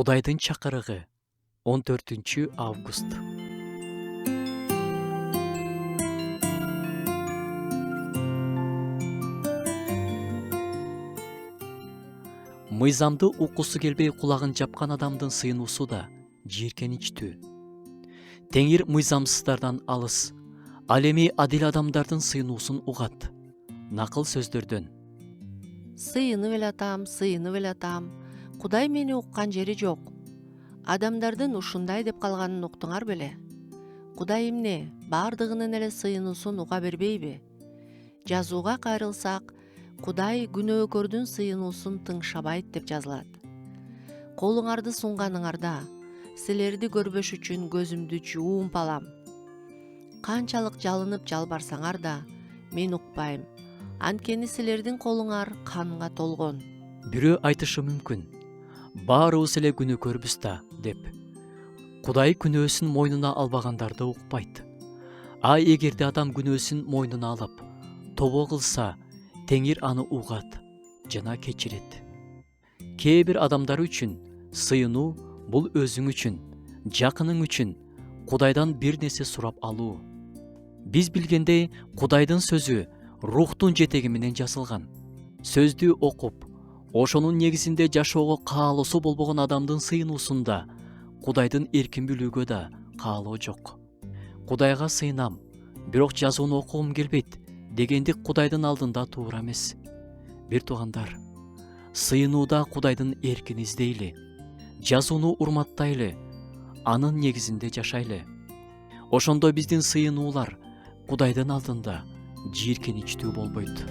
Кудайдын чакырыгы 14 август. Мыйзамды уккусу келбей кулагын жапкан адамдын сыйынуусу да жийиркеничтүү. Теңир мыйзамсыздардан алыс, ал эми адил адамдардын сыйынуусун угат. Накыл сөздөрдөн. Сыйынып эле атам. Кудай мени уккан жери жок. Адамдардын ушундай деп калганын уктуңар беле? Кудай эмне, бардыгынын эле сыйынуусун уга бербейби? Жазууга кайрылсак, Кудай күнөөкөрдүн сыйынуусун тыңшабайт деп жазылат. Колуңарды сунганыңарда, силерди көрбөш үчүн көзүмдү жуумп алам. Канчалык жалынып жалбарсаңар да, мен укпайм. Анткени силердин колуңар канга толгон. Бирөө айтышы мүмкүн. Баарыбыз эле күнөөкөрбүз да деп. Кудай күнөөсүн мойнуна албагандарды укпайт. А эгерде адам күнөөсүн мойнуна алып, тобо кылса, Теңир аны угат жана кечирет. Кээ бир адамдар үчүн сыйынуу бул өзүң үчүн, жакының үчүн Кудайдан бир нерсе сурап алуу. Биз билгендей, Кудайдын сөзү рухтун жетеги менен жазылган. Сөздү окуп, ошонун негизинде жашоого каалоосу болбогон адамдын сыйынуусунда Кудайдын эркин билүүгө да каалоо жок. Кудайга сыйынам, бирок жазууну окугум келбейт дегендик Кудайдын алдында туура эмес. Бир туугандар, сыйынууда Кудайдын эркин издейли, жазууну урматтайлы, анын негизинде жашайлы. Ошондо биздин сыйынуулар Кудайдын алдында жийиркеничтүү болбойт.